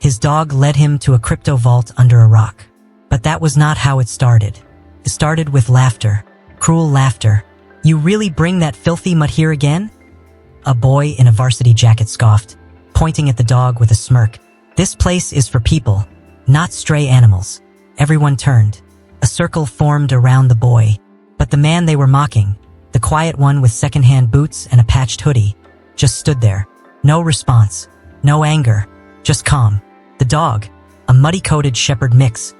His dog led him to a crypto vault under a rock. But that was not how it started. It started with laughter. Cruel laughter. "You really bring that filthy mutt here again?" A boy in a varsity jacket scoffed, pointing at the dog with a smirk. "This place is for people, not stray animals." Everyone turned. A circle formed around the boy. But the man they were mocking, the quiet one with second-hand boots and a patched hoodie, just stood there. No response. No anger. Just calm. The dog, a muddy-coated shepherd mix,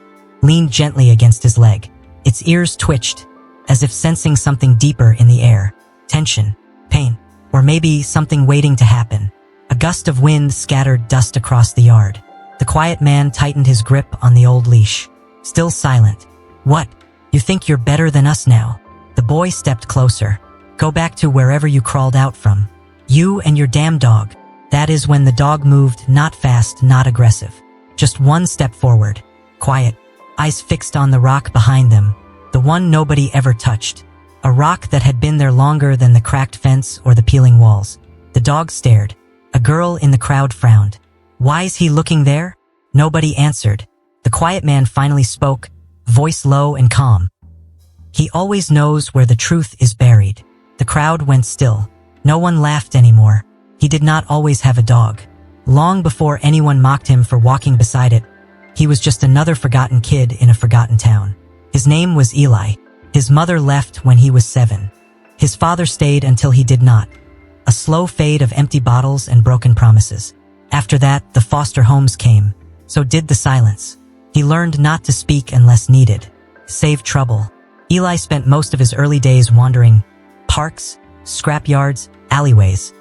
leaned gently against his leg. Its ears twitched, as if sensing something deeper in the air. Tension. Pain. Or maybe something waiting to happen. A gust of wind scattered dust across the yard. The quiet man tightened his grip on the old leash. Still silent. "What? You think you're better than us now?" The boy stepped closer. "Go back to wherever you crawled out from. You and your damn dog." That is when the dog moved, not fast, not aggressive. Just one step forward. Quiet. Eyes fixed on the rock behind them. The one nobody ever touched. A rock that had been there longer than the cracked fence or the peeling walls. The dog stared. A girl in the crowd frowned. "Why's he looking there?" Nobody answered. The quiet man finally spoke, voice low and calm. "He always knows where the truth is buried." The crowd went still. No one laughed anymore. He did not always have a dog. Long before anyone mocked him for walking beside it, he was just another forgotten kid in a forgotten town. His name was Eli. His mother left when he was 7. His father stayed until he did not. A slow fade of empty bottles and broken promises. After that, the foster homes came. So did the silence. He learned not to speak unless needed. Save trouble. Eli spent most of his early days wandering. Parks, scrapyards, alleyways.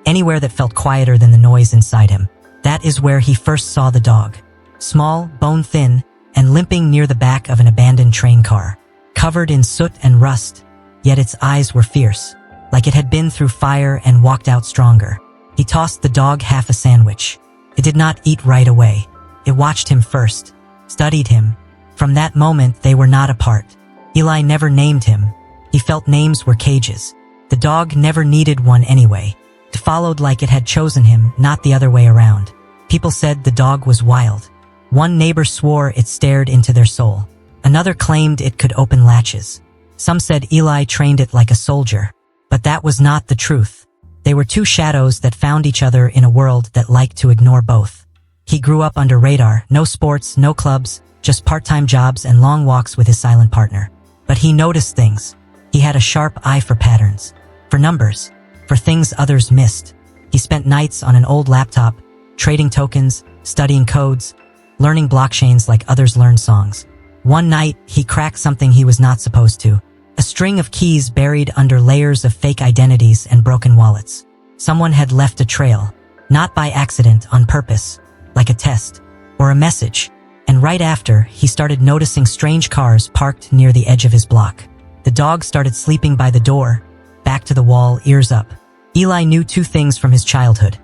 Anywhere that felt quieter than the noise inside him. That is where he first saw the dog. Small, bone-thin, and limping near the back of an abandoned train car. Covered in soot and rust, yet its eyes were fierce, like it had been through fire and walked out stronger. He tossed the dog half a sandwich. It did not eat right away. It watched him first, studied him. From that moment, they were not apart. Eli never named him. He felt names were cages. The dog never needed one anyway. It followed like it had chosen him, not the other way around. People said the dog was wild. One neighbor swore it stared into their soul. Another claimed it could open latches. Some said Eli trained it like a soldier. But that was not the truth. They were two shadows that found each other in a world that liked to ignore both. He grew up under radar, no sports, no clubs, just part-time jobs and long walks with his silent partner. But he noticed things. He had a sharp eye for patterns, for numbers, for things others missed. He spent nights on an old laptop, trading tokens, studying codes, learning blockchains like others learned songs. One night, he cracked something he was not supposed to. A string of keys buried under layers of fake identities and broken wallets. Someone had left a trail, not by accident, on purpose, like a test, or a message. And right after, he started noticing strange cars parked near the edge of his block. The dog started sleeping by the door, back to the wall, ears up. Eli knew 2 things from his childhood.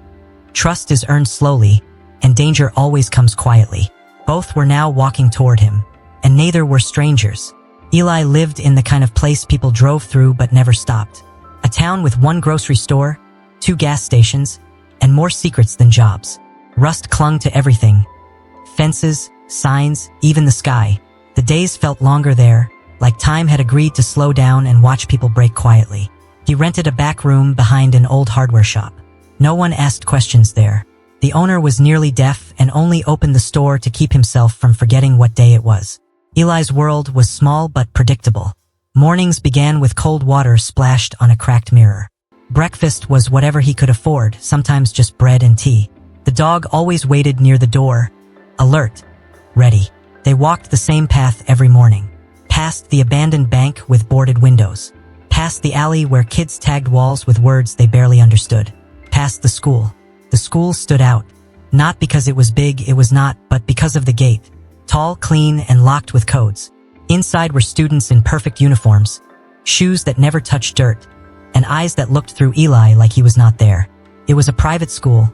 Trust is earned slowly, and danger always comes quietly. Both were now walking toward him, and neither were strangers. Eli lived in the kind of place people drove through but never stopped. A town with 1 grocery store, 2 gas stations, and more secrets than jobs. Rust clung to everything. Fences, signs, even the sky. The days felt longer there, like time had agreed to slow down and watch people break quietly. He rented a back room behind an old hardware shop. No one asked questions there. The owner was nearly deaf and only opened the store to keep himself from forgetting what day it was. Eli's world was small but predictable. Mornings began with cold water splashed on a cracked mirror. Breakfast was whatever he could afford, sometimes just bread and tea. The dog always waited near the door, alert, ready. They walked the same path every morning. Past the abandoned bank with boarded windows. Past the alley where kids tagged walls with words they barely understood. Past the school. The school stood out. Not because it was big, it was not, but because of the gate. Tall, clean, and locked with codes. Inside were students in perfect uniforms, shoes that never touched dirt, and eyes that looked through Eli like he was not there. It was a private school,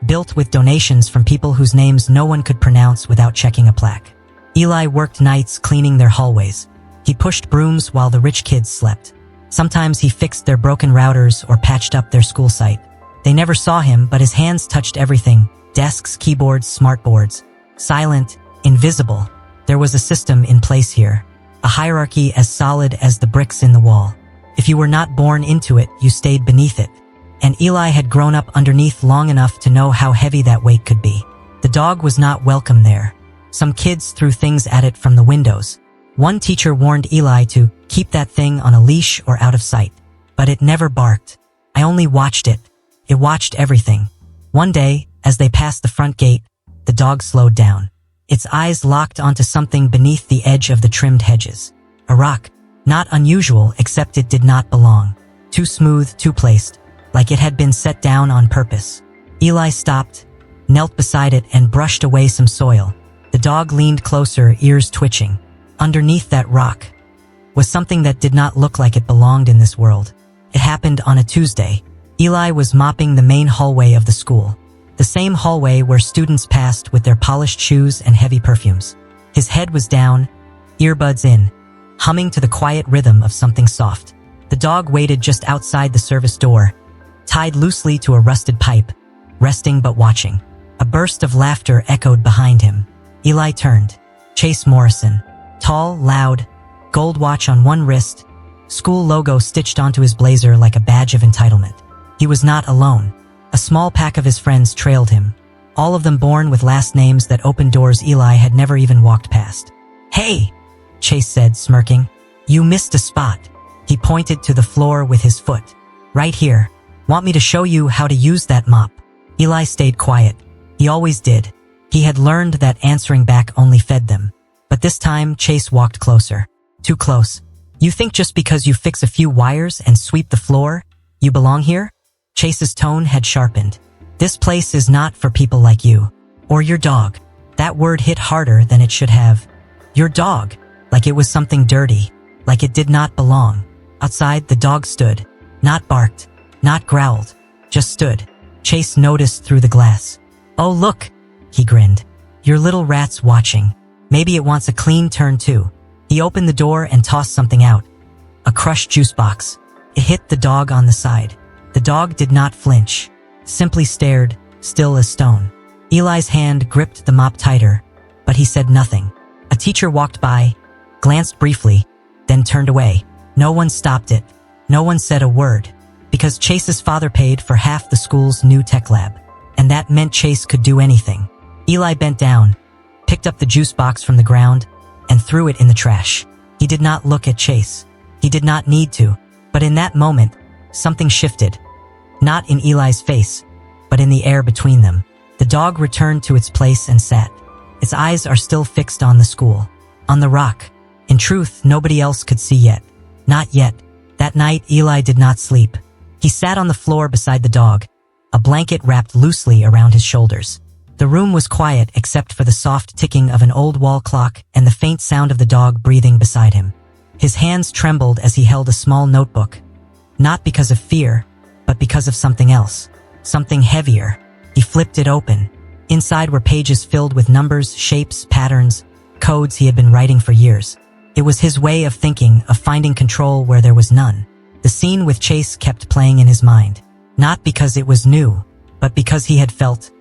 built with donations from people whose names no one could pronounce without checking a plaque. Eli worked nights cleaning their hallways. He pushed brooms while the rich kids slept. Sometimes he fixed their broken routers or patched up their school site. They never saw him, but his hands touched everything, Desks, keyboards, smartboards. Silent, invisible. There was a system in place here. A hierarchy as solid as the bricks in the wall. If you were not born into it, you stayed beneath it. And Eli had grown up underneath long enough to know how heavy that weight could be. The dog was not welcome there. Some kids threw things at it from the windows. One teacher warned Eli to keep that thing on a leash or out of sight. But it never barked. I only watched it. It watched everything. One day, as they passed the front gate, the dog slowed down. Its eyes locked onto something beneath the edge of the trimmed hedges. A rock. Not unusual, except it did not belong. Too smooth, too placed, like it had been set down on purpose. Eli stopped, knelt beside it and brushed away some soil. The dog leaned closer, ears twitching. Underneath that rock was something that did not look like it belonged in this world. It happened on a Tuesday. Eli was mopping the main hallway of the school. The same hallway where students passed with their polished shoes and heavy perfumes. His head was down, earbuds in, humming to the quiet rhythm of something soft. The dog waited just outside the service door, tied loosely to a rusted pipe, resting but watching. A burst of laughter echoed behind him. Eli turned. Chase Morrison. Tall, loud, gold watch on one wrist, school logo stitched onto his blazer like a badge of entitlement. He was not alone. A small pack of his friends trailed him, all of them born with last names that opened doors Eli had never even walked past. "Hey," Chase said, smirking. "You missed a spot." He pointed to the floor with his foot. "Right here. Want me to show you how to use that mop?" Eli stayed quiet. He always did. He had learned that answering back only fed them. But this time, Chase walked closer. Too close. "You think just because you fix a few wires and sweep the floor, you belong here?" Chase's tone had sharpened. "This place is not for people like you. Or your dog." That word hit harder than it should have. Your dog. Like it was something dirty. Like it did not belong. Outside, the dog stood. Not barked. Not growled. Just stood. Chase noticed through the glass. "Oh look," he grinned. "Your little rat's watching. Maybe it wants a clean turn too." He opened the door and tossed something out. A crushed juice box. It hit the dog on the side. The dog did not flinch. Simply stared, still as stone. Eli's hand gripped the mop tighter, but he said nothing. A teacher walked by, glanced briefly, then turned away. No one stopped it. No one said a word. Because Chase's father paid for half the school's new tech lab. And that meant Chase could do anything. Eli bent down, picked up the juice box from the ground, and threw it in the trash. He did not look at Chase. He did not need to. But in that moment, something shifted. Not in Eli's face, but in the air between them. The dog returned to its place and sat. Its eyes are still fixed on the school. On the rock. In truth, nobody else could see yet. Not yet. That night, Eli did not sleep. He sat on the floor beside the dog, a blanket wrapped loosely around his shoulders. The room was quiet except for the soft ticking of an old wall clock and the faint sound of the dog breathing beside him. His hands trembled as he held a small notebook. Not because of fear, but because of something else. Something heavier. He flipped it open. Inside were pages filled with numbers, shapes, patterns, codes he had been writing for years. It was his way of thinking, of finding control where there was none. The scene with Chase kept playing in his mind. Not because it was new, but because he had felt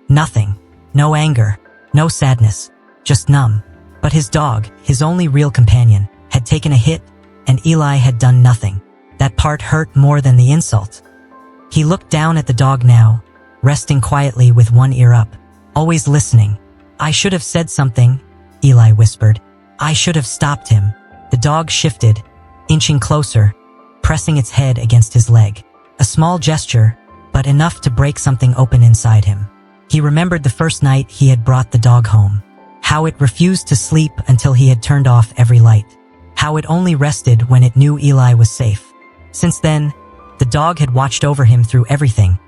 nothing. No anger, no sadness, just numb. But his dog, his only real companion, had taken a hit, and Eli had done nothing. That part hurt more than the insult. He looked down at the dog now, resting quietly with one ear up, always listening. "I should have said something," Eli whispered. "I should have stopped him." The dog shifted, inching closer, pressing its head against his leg. A small gesture, but enough to break something open inside him. He remembered the first night he had brought the dog home. How it refused to sleep until he had turned off every light. How it only rested when it knew Eli was safe. Since then, the dog had watched over him through everything.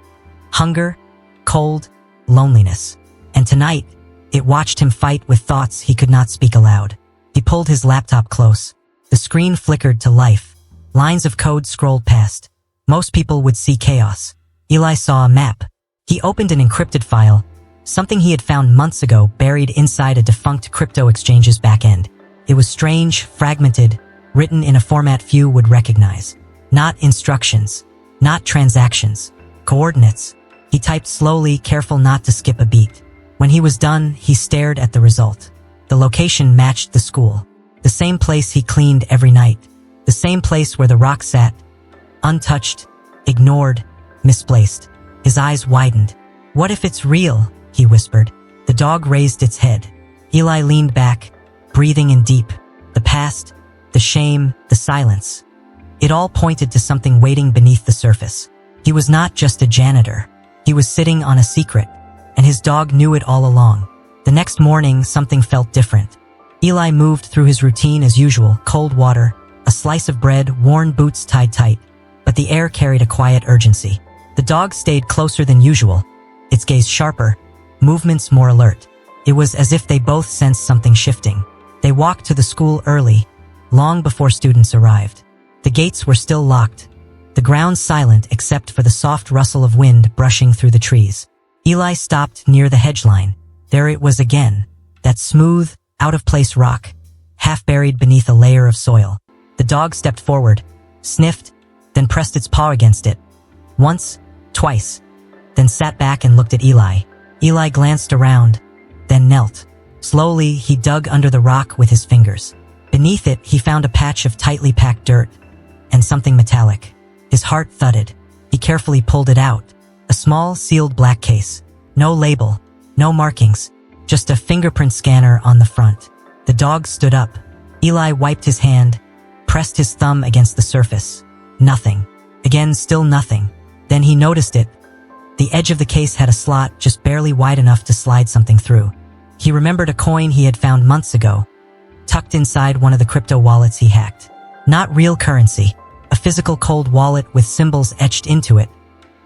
Hunger, cold, loneliness. And tonight, it watched him fight with thoughts he could not speak aloud. He pulled his laptop close. The screen flickered to life. Lines of code scrolled past. Most people would see chaos. Eli saw a map. He opened an encrypted file, something he had found months ago buried inside a defunct crypto exchange's backend. It was strange, fragmented, written in a format few would recognize. Not instructions, not transactions, coordinates. He typed slowly, careful not to skip a beat. When he was done, he stared at the result. The location matched the school. The same place he cleaned every night. The same place where the rock sat. Untouched, ignored, misplaced. His eyes widened. "What if it's real?" he whispered. The dog raised its head. Eli leaned back, breathing in deep. The past, the shame, the silence. It all pointed to something waiting beneath the surface. He was not just a janitor. He was sitting on a secret, and his dog knew it all along. The next morning, something felt different. Eli moved through his routine as usual: cold water, a slice of bread, worn boots tied tight. But the air carried a quiet urgency. The dog stayed closer than usual, its gaze sharper, movements more alert. It was as if they both sensed something shifting. They walked to the school early, long before students arrived. The gates were still locked, the ground silent except for the soft rustle of wind brushing through the trees. Eli stopped near the hedge line. There it was again, that smooth, out-of-place rock, half buried beneath a layer of soil. The dog stepped forward, sniffed, then pressed its paw against it. Once, twice, then sat back and looked at Eli. Eli glanced around, then knelt. Slowly, he dug under the rock with his fingers. Beneath it, he found a patch of tightly packed dirt and something metallic. His heart thudded. He carefully pulled it out. A small, sealed black case. No label, no markings, just a fingerprint scanner on the front. The dog stood up. Eli wiped his hand, pressed his thumb against the surface. Nothing. Again, still nothing. Then he noticed it. The edge of the case had a slot just barely wide enough to slide something through. He remembered a coin he had found months ago, tucked inside one of the crypto wallets he hacked. Not real currency, a physical cold wallet with symbols etched into it,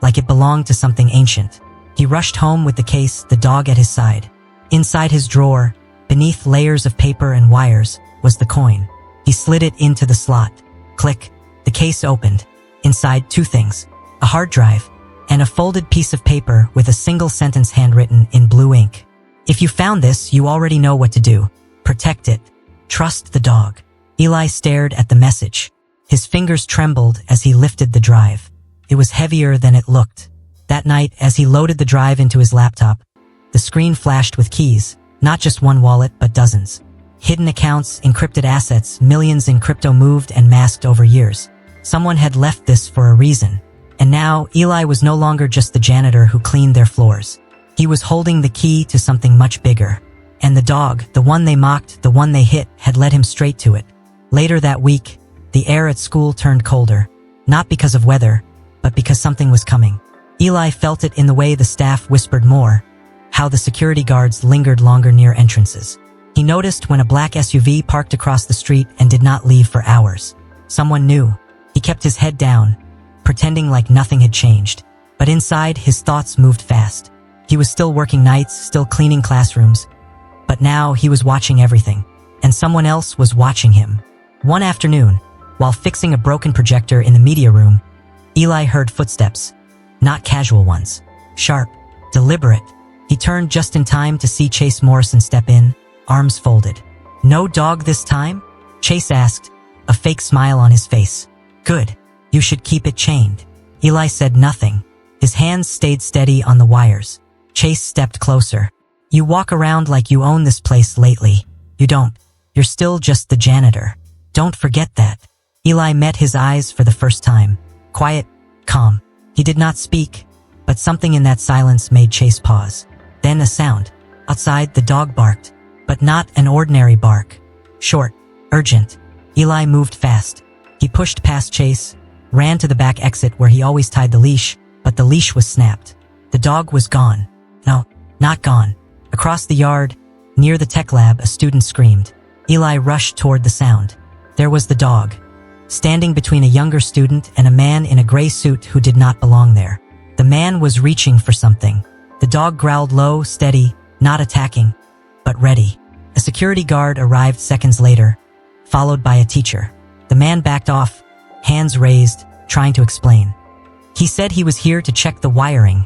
like it belonged to something ancient. He rushed home with the case, the dog at his side. Inside his drawer, beneath layers of paper and wires, was the coin. He slid it into the slot. Click. The case opened. Inside, two things: a hard drive and a folded piece of paper with a single sentence handwritten in blue ink. "If you found this, you already know what to do. Protect it. Trust the dog." Eli stared at the message. His fingers trembled as he lifted the drive. It was heavier than it looked. That night, as he loaded the drive into his laptop, the screen flashed with keys, not just one wallet, but dozens. Hidden accounts, encrypted assets, millions in crypto moved and masked over years. Someone had left this for a reason. And now, Eli was no longer just the janitor who cleaned their floors. He was holding the key to something much bigger. And the dog, the one they mocked, the one they hit, had led him straight to it. Later that week, the air at school turned colder. Not because of weather, but because something was coming. Eli felt it in the way the staff whispered more, how the security guards lingered longer near entrances. He noticed when a black SUV parked across the street and did not leave for hours. Someone knew. He kept his head down, pretending like nothing had changed. But inside, his thoughts moved fast. He was still working nights, still cleaning classrooms. But now he was watching everything. And someone else was watching him. One afternoon, while fixing a broken projector in the media room, Eli heard footsteps. Not casual ones. Sharp, deliberate. He turned just in time to see Chase Morrison step in, arms folded. "No dog this time?" Chase asked, a fake smile on his face. "Good. You should keep it chained." Eli said nothing. His hands stayed steady on the wires. Chase stepped closer. "You walk around like you own this place lately. You don't. You're still just the janitor. Don't forget that." Eli met his eyes for the first time. Quiet, calm. He did not speak, but something in that silence made Chase pause. Then a sound. Outside, the dog barked, but not an ordinary bark. Short, urgent. Eli moved fast. He pushed past Chase, ran to the back exit where he always tied the leash, but the leash was snapped. The dog was gone. No, not gone. Across the yard, near the tech lab, a student screamed. Eli rushed toward the sound. There was the dog, standing between a younger student and a man in a gray suit who did not belong there. The man was reaching for something. The dog growled low, steady, not attacking, but ready. A security guard arrived seconds later, followed by a teacher. The man backed off, hands raised, trying to explain. He said he was here to check the wiring.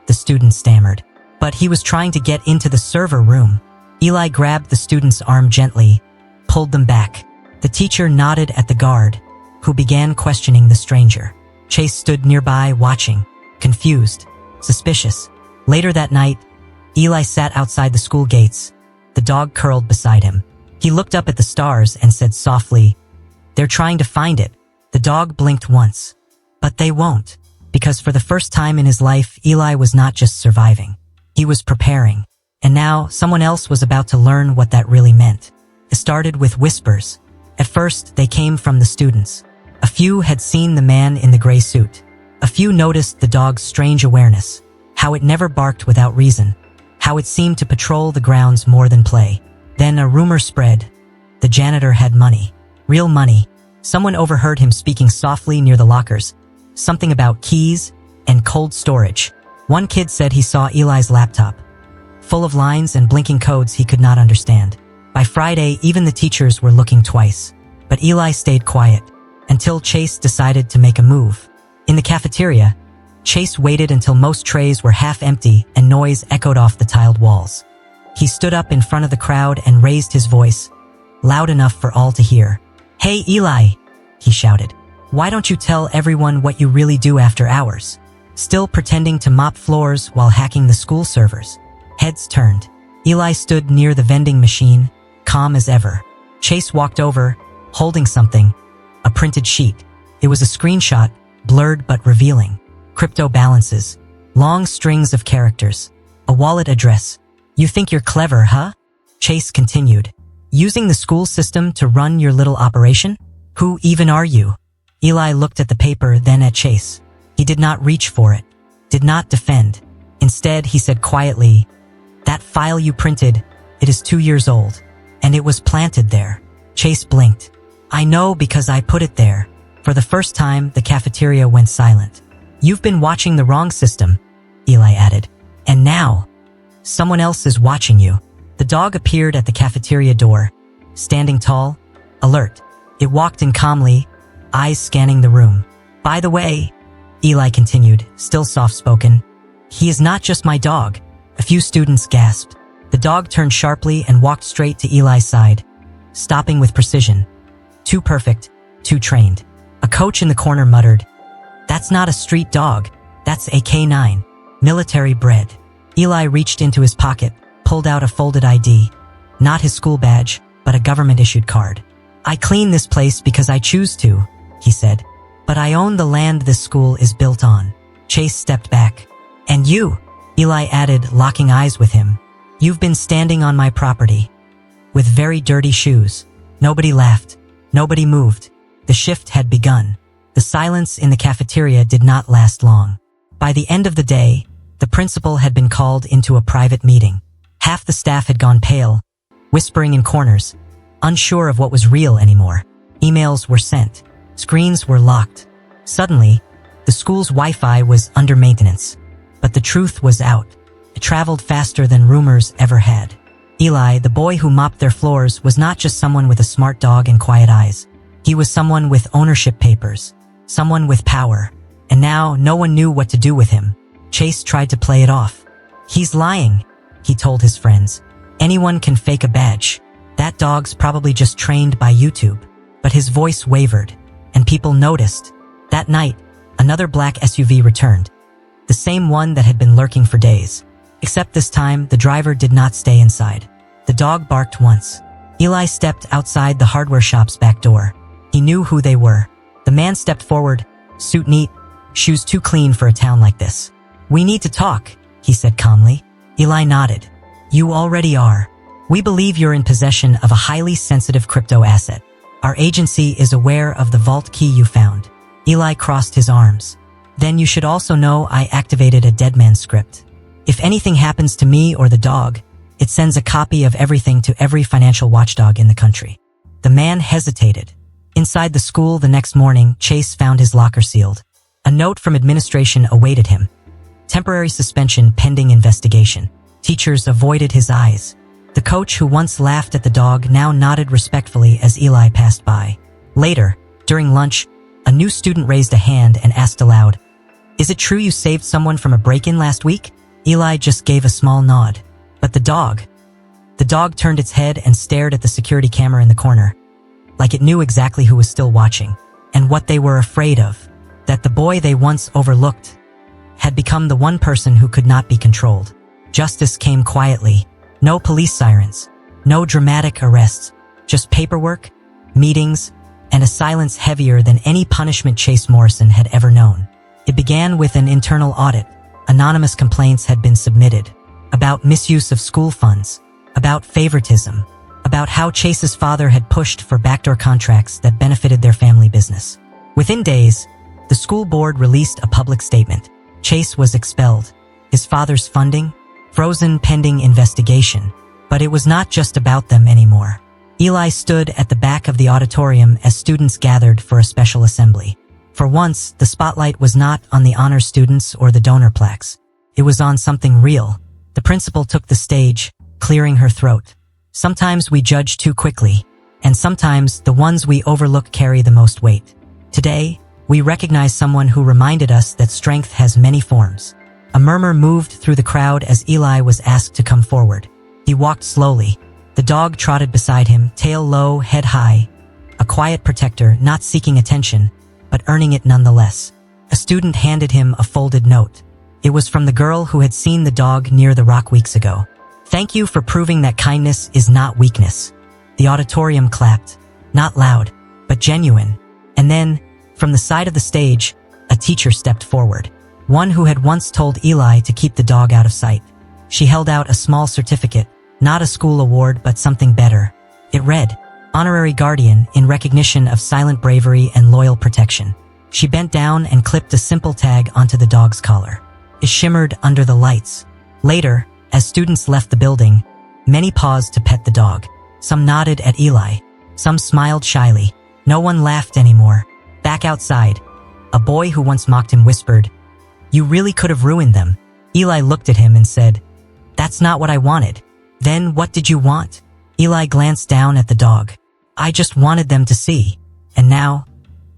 The student stammered. But he was trying to get into the server room. Eli grabbed the student's arm gently, pulled them back. The teacher nodded at the guard, who began questioning the stranger. Chase stood nearby, watching, confused. Suspicious. Later that night, Eli sat outside the school gates. The dog curled beside him. He looked up at the stars and said softly, "They're trying to find it." The dog blinked once. But they won't. Because for the first time in his life, Eli was not just surviving. He was preparing. And now, someone else was about to learn what that really meant. It started with whispers. At first, they came from the students. A few had seen the man in the gray suit. A few noticed the dog's strange awareness, how it never barked without reason, how it seemed to patrol the grounds more than play. Then a rumor spread. The janitor had money. Real money. Someone overheard him speaking softly near the lockers. Something about keys and cold storage. One kid said he saw Eli's laptop, full of lines and blinking codes he could not understand. By Friday, even the teachers were looking twice. But Eli stayed quiet, until Chase decided to make a move. In the cafeteria, Chase waited until most trays were half empty and noise echoed off the tiled walls. He stood up in front of the crowd and raised his voice, loud enough for all to hear. "Hey Eli," he shouted. "Why don't you tell everyone what you really do after hours? Still pretending to mop floors while hacking the school servers?" Heads turned. Eli stood near the vending machine, calm as ever. Chase walked over, holding something, a printed sheet. It was a screenshot, blurred but revealing. Crypto balances, long strings of characters, a wallet address. "You think you're clever, huh?" Chase continued. "Using the school system to run your little operation? Who even are you?" Eli looked at the paper, then at Chase. He did not reach for it, did not defend. Instead, he said quietly, "That file you printed, it is 2 years old, and it was planted there." Chase blinked. "I know because I put it there." For the first time, the cafeteria went silent. "You've been watching the wrong system," Eli added. "And now, someone else is watching you." The dog appeared at the cafeteria door, standing tall, alert. It walked in calmly, eyes scanning the room. "By the way," Eli continued, still soft-spoken, "he is not just my dog." A few students gasped. The dog turned sharply and walked straight to Eli's side, stopping with precision. Too perfect, too trained. A coach in the corner muttered, "That's not a street dog, that's a K9, military bred." Eli reached into his pocket, pulled out a folded ID. Not his school badge, but a government-issued card. "I clean this place because I choose to," he said. "But I own the land this school is built on." Chase stepped back. "And you," Eli added, locking eyes with him. "You've been standing on my property with very dirty shoes." Nobody laughed. Nobody moved. The shift had begun. The silence in the cafeteria did not last long. By the end of the day, the principal had been called into a private meeting. Half the staff had gone pale, whispering in corners, unsure of what was real anymore. Emails were sent. Screens were locked. Suddenly, the school's Wi-Fi was under maintenance. But the truth was out. It traveled faster than rumors ever had. Eli, the boy who mopped their floors, was not just someone with a smart dog and quiet eyes. He was someone with ownership papers, someone with power. And now, no one knew what to do with him. Chase tried to play it off. "He's lying," he told his friends. "Anyone can fake a badge. That dog's probably just trained by YouTube." But his voice wavered, and people noticed. That night, another black SUV returned. The same one that had been lurking for days. Except this time, the driver did not stay inside. The dog barked once. Eli stepped outside the hardware shop's back door. He knew who they were. The man stepped forward, suit neat, shoes too clean for a town like this. "We need to talk," he said calmly. Eli nodded. "You already are. We believe you're in possession of a highly sensitive crypto asset. Our agency is aware of the vault key you found." Eli crossed his arms. "Then you should also know I activated a dead man script. If anything happens to me or the dog, it sends a copy of everything to every financial watchdog in the country." The man hesitated. Inside the school the next morning, Chase found his locker sealed. A note from administration awaited him. Temporary suspension pending investigation. Teachers avoided his eyes. The coach who once laughed at the dog now nodded respectfully as Eli passed by. Later, during lunch, a new student raised a hand and asked aloud, "Is it true you saved someone from a break-in last week?" Eli just gave a small nod. But the dog turned its head and stared at the security camera in the corner, like it knew exactly who was still watching, and what they were afraid of, that the boy they once overlooked had become the one person who could not be controlled. Justice came quietly. No police sirens. No dramatic arrests. Just paperwork, meetings, and a silence heavier than any punishment Chase Morrison had ever known. It began with an internal audit. Anonymous complaints had been submitted about misuse of school funds, about favoritism, about how Chase's father had pushed for backdoor contracts that benefited their family business. Within days, the school board released a public statement. Chase was expelled. His father's funding, frozen pending investigation. But it was not just about them anymore. Eli stood at the back of the auditorium as students gathered for a special assembly. For once, the spotlight was not on the honor students or the donor plaques. It was on something real. The principal took the stage, clearing her throat. Sometimes we judge too quickly, and sometimes the ones we overlook carry the most weight. Today, we recognize someone who reminded us that strength has many forms. A murmur moved through the crowd as Eli was asked to come forward. He walked slowly. The dog trotted beside him, tail low, head high. A quiet protector, not seeking attention, but earning it nonetheless. A student handed him a folded note. It was from the girl who had seen the dog near the rock weeks ago. "Thank you for proving that kindness is not weakness." The auditorium clapped. Not loud, but genuine. And then, from the side of the stage, a teacher stepped forward. One who had once told Eli to keep the dog out of sight. She held out a small certificate, not a school award but something better. It read, "Honorary Guardian in recognition of silent bravery and loyal protection." She bent down and clipped a simple tag onto the dog's collar. It shimmered under the lights. Later, as students left the building, many paused to pet the dog. Some nodded at Eli. Some smiled shyly. No one laughed anymore. Back outside, a boy who once mocked him whispered, "You really could have ruined them." Eli looked at him and said, "That's not what I wanted." "Then what did you want?" Eli glanced down at the dog. "I just wanted them to see." And now,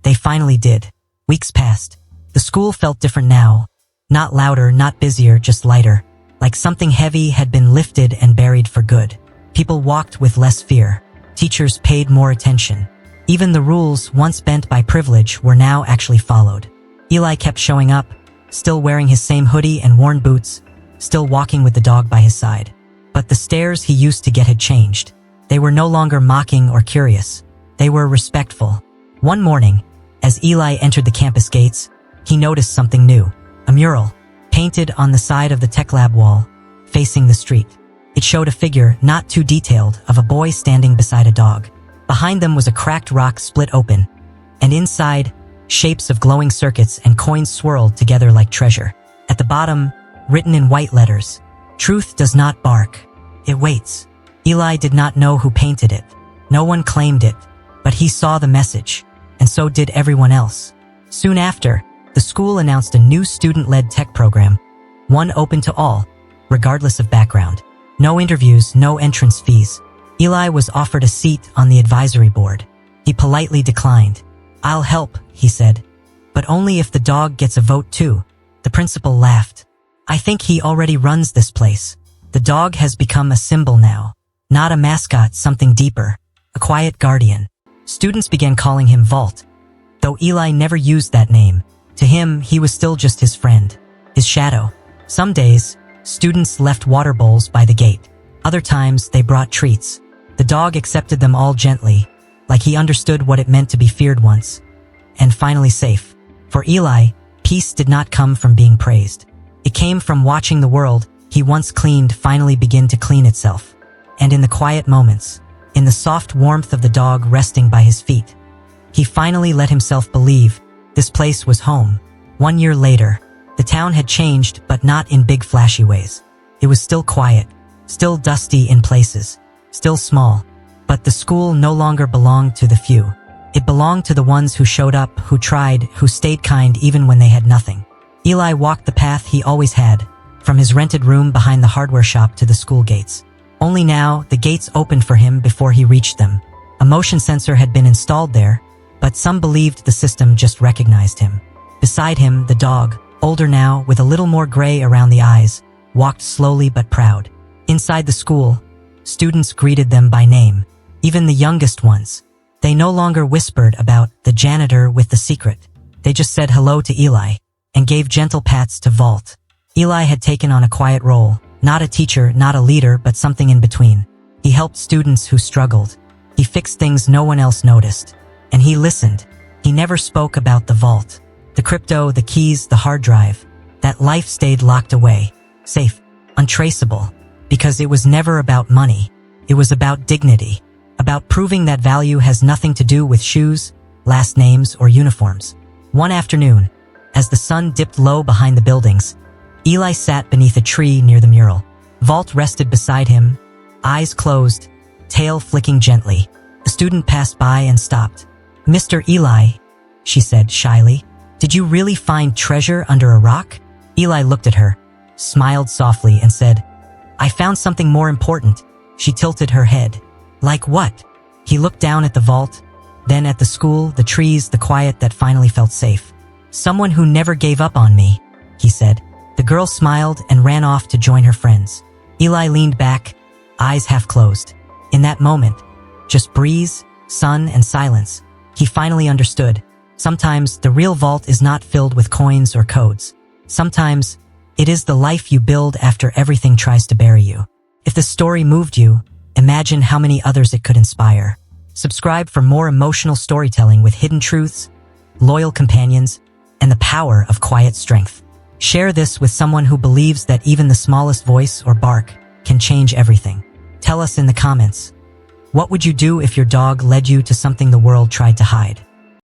they finally did. Weeks passed. The school felt different now. Not louder, not busier, just lighter. Like something heavy had been lifted and buried for good. People walked with less fear. Teachers paid more attention. Even the rules, once bent by privilege, were now actually followed. Eli kept showing up, still wearing his same hoodie and worn boots, still walking with the dog by his side. But the stares he used to get had changed. They were no longer mocking or curious. They were respectful. One morning, as Eli entered the campus gates, he noticed something new. A mural, painted on the side of the tech lab wall, facing the street. It showed a figure, not too detailed, of a boy standing beside a dog. Behind them was a cracked rock split open, and inside, shapes of glowing circuits and coins swirled together like treasure. At the bottom, written in white letters, "Truth does not bark. It waits." Eli did not know who painted it. No one claimed it, but he saw the message, and so did everyone else. Soon after, the school announced a new student-led tech program, one open to all, regardless of background. No interviews, no entrance fees. Eli was offered a seat on the advisory board. He politely declined. "I'll help," he said, "but only if the dog gets a vote too." The principal laughed. "I think he already runs this place. The dog has become a symbol now. Not a mascot, something deeper. A quiet guardian." Students began calling him Vault. Though Eli never used that name, to him, he was still just his friend, his shadow. Some days, students left water bowls by the gate. Other times, they brought treats. The dog accepted them all gently, like he understood what it meant to be feared once. And finally safe. For Eli, peace did not come from being praised. It came from watching the world he once cleaned finally begin to clean itself. And in the quiet moments, in the soft warmth of the dog resting by his feet, he finally let himself believe this place was home. 1 year later, the town had changed, but not in big flashy ways. It was still quiet, still dusty in places, still small, but the school no longer belonged to the few. It belonged to the ones who showed up, who tried, who stayed kind even when they had nothing. Eli walked the path he always had, from his rented room behind the hardware shop to the school gates. Only now, the gates opened for him before he reached them. A motion sensor had been installed there, but some believed the system just recognized him. Beside him, the dog, older now, with a little more gray around the eyes, walked slowly but proud. Inside the school, students greeted them by name, even the youngest ones. They no longer whispered about the janitor with the secret. They just said hello to Eli. and gave gentle pats to Vault. Eli had taken on a quiet role, not a teacher, not a leader, but something in between. He helped students who struggled. He fixed things no one else noticed. And he listened. He never spoke about the vault, the crypto, the keys, the hard drive. That life stayed locked away, safe, untraceable, because it was never about money. It was about dignity, about proving that value has nothing to do with shoes, last names, or uniforms. One afternoon, as the sun dipped low behind the buildings, Eli sat beneath a tree near the mural. Vault rested beside him, eyes closed, tail flicking gently. A student passed by and stopped. "Mr. Eli," she said shyly, "did you really find treasure under a rock?" Eli looked at her, smiled softly, and said, "I found something more important." She tilted her head. "Like what?" He looked down at the vault, then at the school, the trees, the quiet that finally felt safe. "Someone who never gave up on me," he said. The girl smiled and ran off to join her friends. Eli leaned back, eyes half closed. In that moment, just breeze, sun, and silence, he finally understood. Sometimes the real vault is not filled with coins or codes. Sometimes it is the life you build after everything tries to bury you. If the story moved you, imagine how many others it could inspire. Subscribe for more emotional storytelling with hidden truths, loyal companions, and the power of quiet strength. Share this with someone who believes that even the smallest voice or bark can change everything. Tell us in the comments, what would you do if your dog led you to something the world tried to hide?